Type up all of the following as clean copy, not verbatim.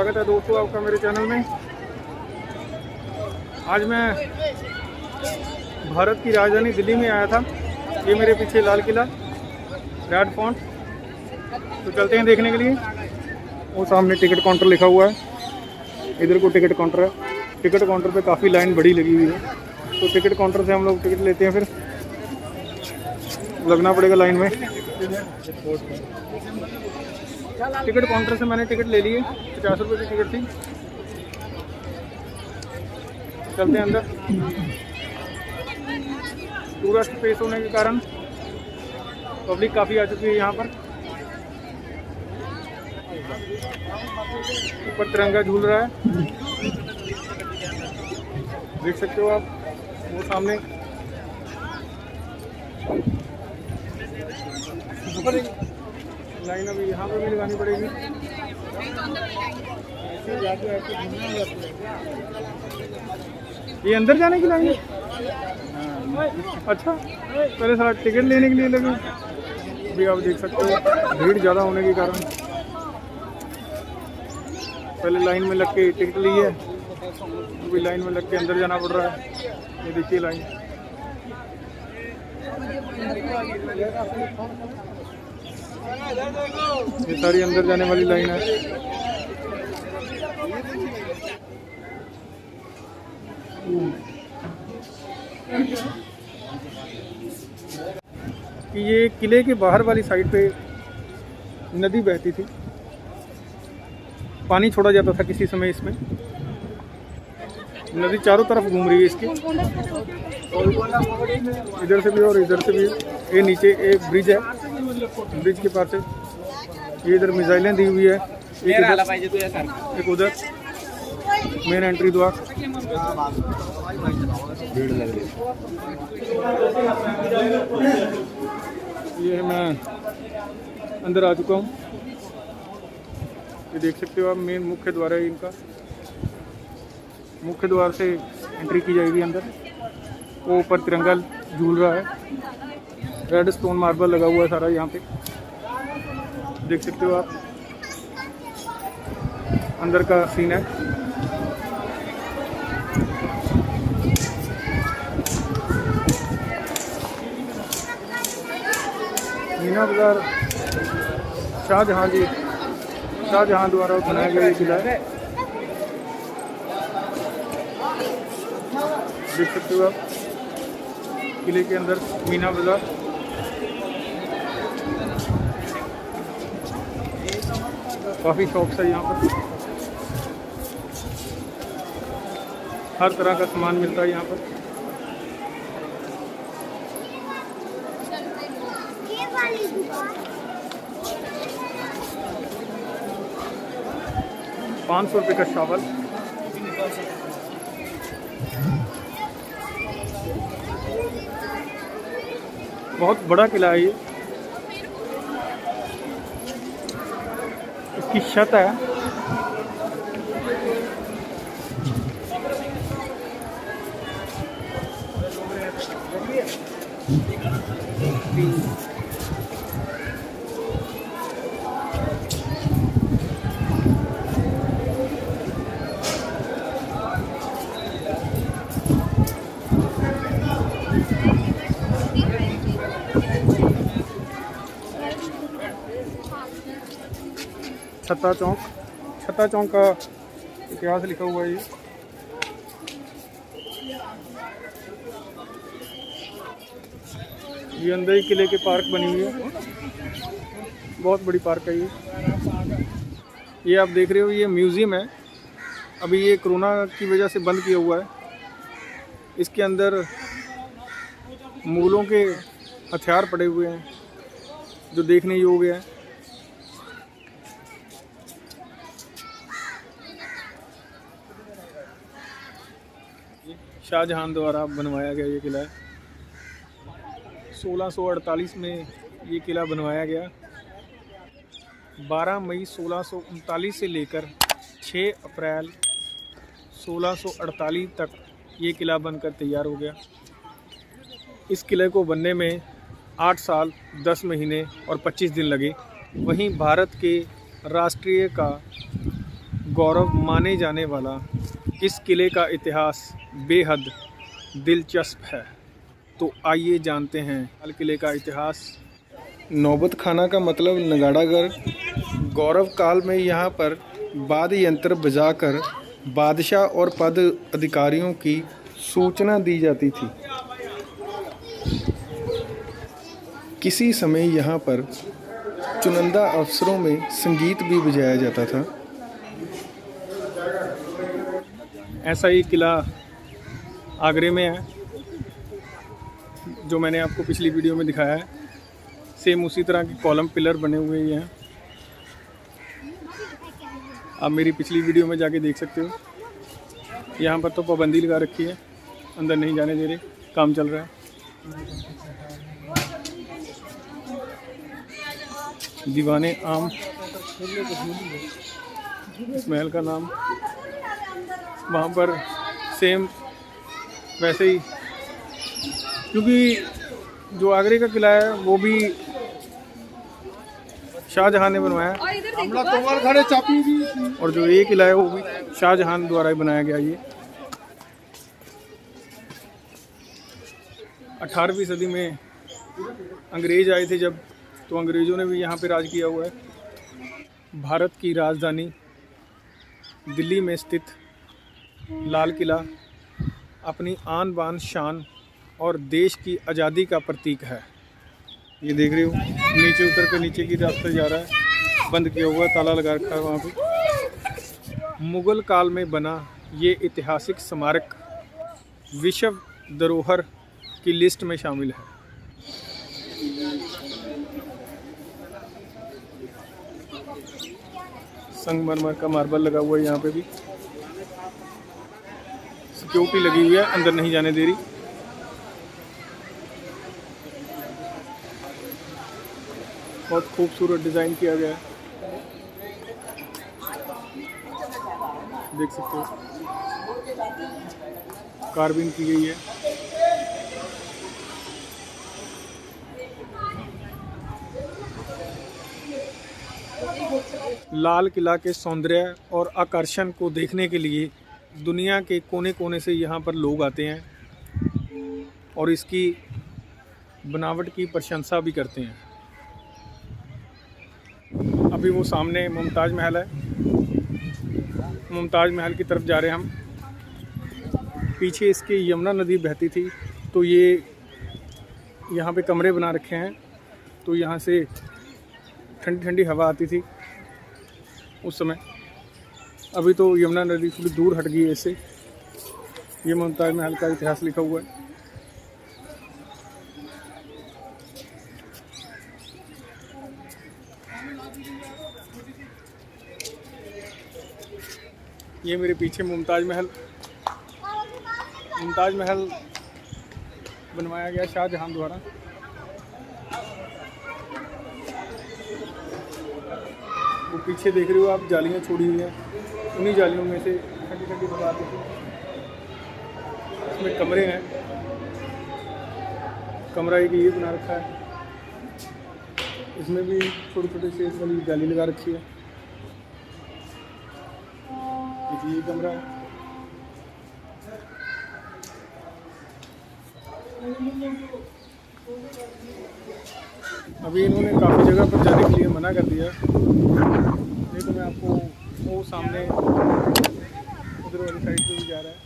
स्वागत है दोस्तों आपका मेरे चैनल में। आज मैं भारत की राजधानी दिल्ली में आया था। ये मेरे पीछे लाल किला, रेड फोर्ट। तो चलते हैं देखने के लिए। वो सामने टिकट काउंटर लिखा हुआ है, इधर को टिकट काउंटर है। टिकट काउंटर पे काफ़ी लाइन बड़ी लगी हुई है, तो टिकट काउंटर से हम लोग टिकट लेते हैं, फिर लगना पड़ेगा लाइन में। टिकट काउंटर से मैंने टिकट ले ली है, 50 रुपये की टिकट थी। चलते हैं अंदर। टूरिस्ट प्लेस होने के कारण पब्लिक काफ़ी आ चुकी है यहाँ पर। ऊपर तिरंगा झूल रहा है, देख सकते हो आप वो सामने। लाइन अभी यहाँ पर भी लगानी पड़ेगी। ये अंदर जाने की लाइन है? अच्छा, पहले सारा टिकट लेने के लिए लगे। अभी आप देख सकते हो भीड़ ज़्यादा होने के कारण पहले लाइन में लग के टिकट ली है, अभी लाइन में लग के अंदर जाना पड़ रहा है। ये देखिए लाइन। ये सारी अंदर जाने वाली लाइन है। कि ये किले के बाहर वाली साइड पे नदी बहती थी, पानी छोड़ा जाता था किसी समय इसमें। नदी चारों तरफ घूम रही है इसकी, इधर से भी और इधर से भी। ये नीचे एक ब्रिज है, ब्रिज के पास से ये इधर मिसाइलें दी हुई है, एक उधर मेन एंट्री द्वार। भीड़ लग रही है। ये मैं अंदर आ चुका हूँ, ये देख सकते हो आप। मेन मुख्य द्वार है इनका, मुख्य द्वार से एंट्री की जाएगी अंदर। वो ऊपर तिरंगा झूल रहा है, रेड स्टोन मार्बल लगा हुआ है सारा यहाँ पे, देख सकते हो आप। अंदर का सीन है। मीना बाजार शाहजहां द्वारा बनाया गया ये किला है, देख सकते हो आप। किले के अंदर मीना बाजार। काफ़ी शॉप्स है यहाँ पर, हर तरह का सामान मिलता है यहाँ पर। ₹500 का शावल। बहुत बड़ा किला है ये, इसकी छत है। छत्ता चौक का इतिहास लिखा हुआ है ये। ये अंदर ही किले के पार्क बनी हुई है, बहुत बड़ी पार्क है ये। ये आप देख रहे हो, ये म्यूज़ियम है। अभी ये कोरोना की वजह से बंद किया हुआ है। इसके अंदर मुगलों के हथियार पड़े हुए हैं जो देखने योग्य हैं। शाहजहां द्वारा बनवाया गया ये किला है। 1648 में ये किला बनवाया गया। 12 मई 1639 से लेकर 6 अप्रैल 1648 तक ये किला बनकर तैयार हो गया। इस किले को बनने में 8 साल 10 महीने और 25 दिन लगे। वहीं भारत के राष्ट्रीय का गौरव माने जाने वाला इस किले का इतिहास बेहद दिलचस्प है। तो आइए जानते हैं लाल किले का इतिहास। नौबत खाना का मतलब नगाड़ागर। गौरव काल में यहाँ पर वाद्य यंत्र बजाकर बादशाह और पद अधिकारियों की सूचना दी जाती थी। किसी समय यहाँ पर चुनिंदा अवसरों में संगीत भी बजाया जाता था। ऐसा ही किला आगरे में है जो मैंने आपको पिछली वीडियो में दिखाया है। सेम उसी तरह के कॉलम पिलर बने हुए ही हैं। आप मेरी पिछली वीडियो में जाके देख सकते हो। यहाँ पर तो पाबंदी लगा रखी है, अंदर नहीं जाने दे रहे, काम चल रहा है। दीवाने आम इस महल का नाम। वहाँ पर सेम वैसे ही, क्योंकि जो आगरे का किला है वो भी शाहजहां ने बनवाया, और जो ये किला है वो भी शाहजहां द्वारा ही बनाया गया। ये 18वीं सदी में अंग्रेज आए थे जब, तो अंग्रेज़ों ने भी यहाँ पे राज किया हुआ है। भारत की राजधानी दिल्ली में स्थित लाल किला अपनी आन बान शान और देश की आज़ादी का प्रतीक है। ये देख रहे हो, नीचे उतर कर नीचे की रास्ते जा रहा है, बंद किया हुआ, ताला लगा रखा है वहाँ पे। मुग़ल काल में बना ये ऐतिहासिक स्मारक विश्व धरोहर की लिस्ट में शामिल है। संगमरमर का मार्बल लगा हुआ है यहाँ पे भी। सिक्योरिटी लगी हुई है, अंदर नहीं जाने दे रही। बहुत खूबसूरत डिज़ाइन किया गया है, देख सकते हो, कार्विंग की गई है। लाल किला के सौंदर्य और आकर्षण को देखने के लिए दुनिया के कोने कोने से यहाँ पर लोग आते हैं और इसकी बनावट की प्रशंसा भी करते हैं। अभी वो सामने मुमताज़ महल है, मुमताज़ महल की तरफ जा रहे हैं हम। पीछे इसके यमुना नदी बहती थी, तो ये यहाँ पे कमरे बना रखे हैं, तो यहाँ से ठंडी ठंडी हवा आती थी उस समय। अभी तो यमुना नदी थोड़ी दूर हट गई है इससे। ये मुमताज़ महल का इतिहास लिखा हुआ है। ये मेरे पीछे मुमताज़ महल बनवाया गया शाहजहां द्वारा। वो पीछे देख रहे हो आप, जालियाँ छोड़ी हुई हैं, उन्हीं जालियों में से ठंडी ठंडी हवा आती थी। इसमें कमरे हैं, कमरा एक ये बना रखा है, इसमें भी छोटे छोटे से वाली जाली लगा रखी है। ये कमरा है। अभी इन्होंने काफ़ी जगह पर जाने के लिए मना कर दिया, नहीं तो मैं आपको वो सामने उधर वाली साइड पे भी जा रहा है,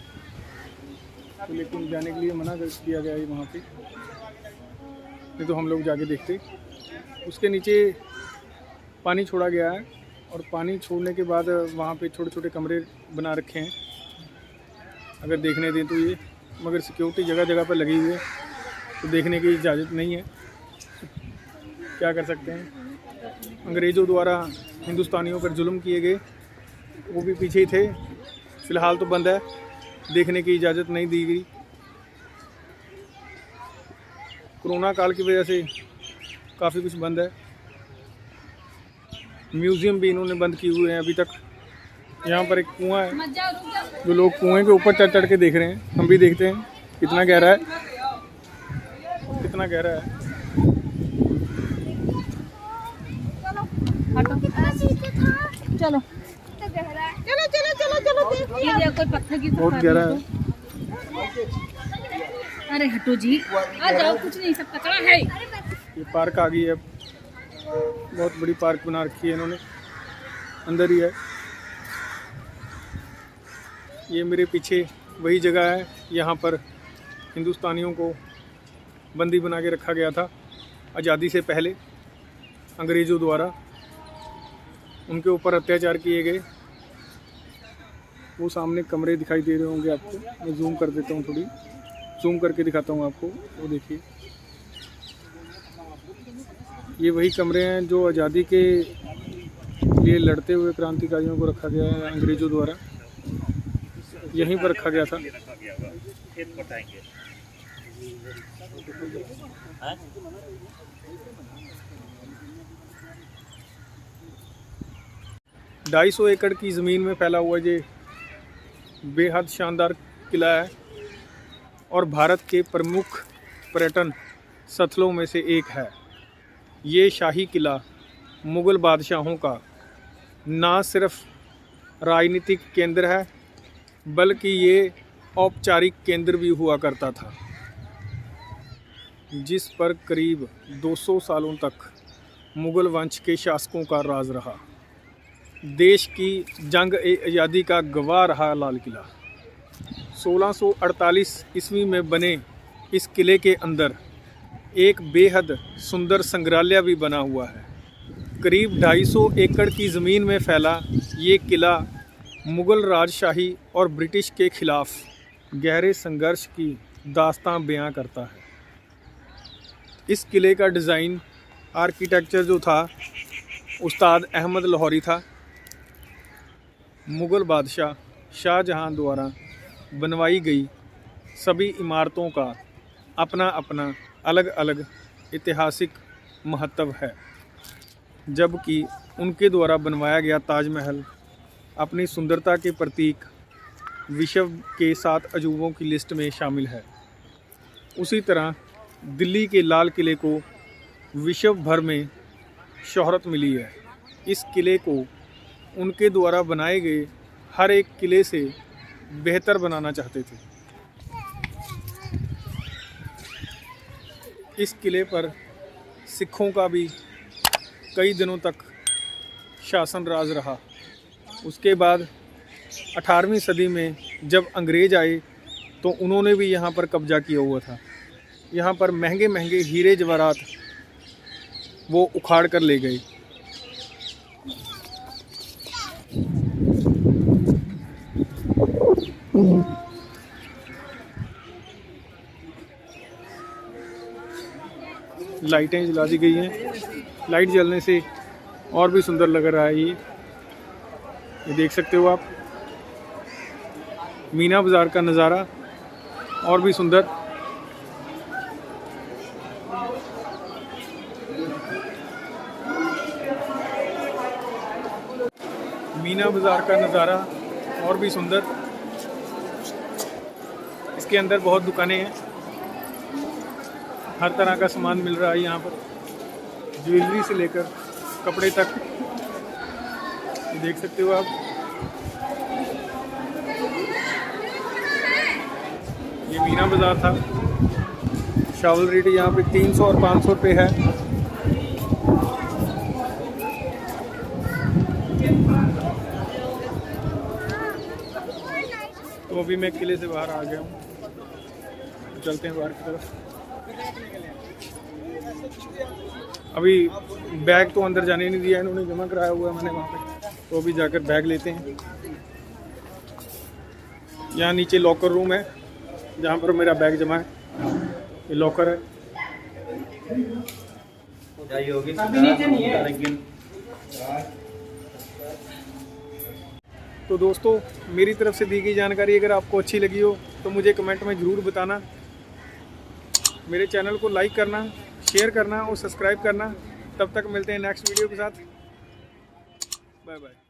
तो लेकिन जाने के लिए मना कर दिया गया है वहाँ पे, नहीं तो हम लोग जाके देखते। उसके नीचे पानी छोड़ा गया है, और पानी छोड़ने के बाद वहाँ पे छोटे छोटे कमरे बना रखे हैं, अगर देखने दें तो ये, मगर सिक्योरिटी जगह जगह पर लगी हुई है, तो देखने की इजाज़त नहीं है। क्या कर सकते हैं, अंग्रेज़ों द्वारा हिंदुस्तानियों पर जुल्म किए गए, वो भी पीछे ही थे। फ़िलहाल तो बंद है, देखने की इजाज़त नहीं दी गई। कोरोना काल की वजह से काफ़ी कुछ बंद है। म्यूज़ियम भी इन्होंने बंद किए हुए हैं अभी तक। यहाँ पर एक कुआं है, जो लोग कुएं के ऊपर चढ़ चढ़ के देख रहे हैं। हम भी देखते हैं कितना गहरा है, कितना गहरा है। चलो चलो चलो चलो चलो। ये देखो पत्थर की बहुत गहरा है। अरे हटो जी, आ जाओ, कुछ नहीं, सब कचरा है। ये पार्क आ गई है, बहुत बड़ी पार्क बना रखी है इन्होंने, अंदर ही है। ये मेरे पीछे वही जगह है, यहाँ पर हिंदुस्तानियों को बंदी बना के रखा गया था आज़ादी से पहले, अंग्रेज़ों द्वारा उनके ऊपर अत्याचार किए गए। वो सामने कमरे दिखाई दे रहे होंगे आपको, मैं जूम कर देता हूँ, थोड़ी जूम करके दिखाता हूँ आपको। वो देखिए, ये वही कमरे हैं जो आज़ादी के लिए लड़ते हुए क्रांतिकारियों को रखा गया है अंग्रेज़ों द्वारा, यहीं पर रखा गया था। 250 एकड़ की ज़मीन में फैला हुआ ये बेहद शानदार किला है और भारत के प्रमुख पर्यटन स्थलों में से एक है। ये शाही किला मुग़ल बादशाहों का न सिर्फ राजनीतिक केंद्र है, बल्कि ये औपचारिक केंद्र भी हुआ करता था, जिस पर करीब 200 सालों तक मुग़ल वंश के शासकों का राज रहा। देश की जंग आज़ादी का गवाह रहा लाल किला। 1648 ईस्वी में बने इस किले के अंदर एक बेहद सुंदर संग्रहालय भी बना हुआ है। करीब 250 एकड़ की ज़मीन में फैला ये किला मुग़ल राजशाही और ब्रिटिश के ख़िलाफ़ गहरे संघर्ष की दास्तां बयां करता है। इस किले का डिज़ाइन आर्किटेक्चर जो था उस्ताद अहमद लाहौरी था। मुग़ल बादशाह शाहजहां द्वारा बनवाई गई सभी इमारतों का अपना अपना अलग अलग ऐतिहासिक महत्व है, जबकि उनके द्वारा बनवाया गया ताजमहल अपनी सुंदरता के प्रतीक विश्व के 7 अजूबों की लिस्ट में शामिल है। उसी तरह दिल्ली के लाल किले को विश्व भर में शोहरत मिली है। इस किले को उनके द्वारा बनाए गए हर एक किले से बेहतर बनाना चाहते थे। इस किले पर सिखों का भी कई दिनों तक शासन राज रहा। उसके बाद 18वीं सदी में जब अंग्रेज़ आए तो उन्होंने भी यहाँ पर कब्जा किया हुआ था। यहाँ पर महंगे महंगे हीरे जवाहरात वो उखाड़ कर ले गए। लाइटें जला दी गई हैं। लाइट जलने से और भी सुंदर लग रहा है। ये देख सकते हो आप, मीना बाज़ार का नज़ारा और भी सुंदर। मीना बाज़ार का नज़ारा और भी सुंदर। इसके अंदर बहुत दुकानें हैं, हर तरह का सामान मिल रहा है यहाँ पर, ज्वेलरी से लेकर कपड़े तक। ये देख सकते हो आप। ये मीना बाज़ार था। शावल रेट यहाँ पे 300 और 500 रुपये है। तो अभी मैं किले से बाहर आ गया हूँ, तो चलते हैं बाहर की तरफ। अभी बैग तो अंदर जाने नहीं दिया इन्होंने, जमा कराया हुआ है मैंने वहाँ पे, तो अभी जाकर बैग लेते हैं। यहाँ नीचे लॉकर रूम है जहाँ पर मेरा बैग जमा है। ये लॉकर है। तो दोस्तों, मेरी तरफ से दी गई जानकारी अगर आपको अच्छी लगी हो तो मुझे कमेंट में ज़रूर बताना। मेरे चैनल को लाइक करना, शेयर करना और सब्सक्राइब करना। तब तक मिलते हैं नेक्स्ट वीडियो के साथ। Bye bye.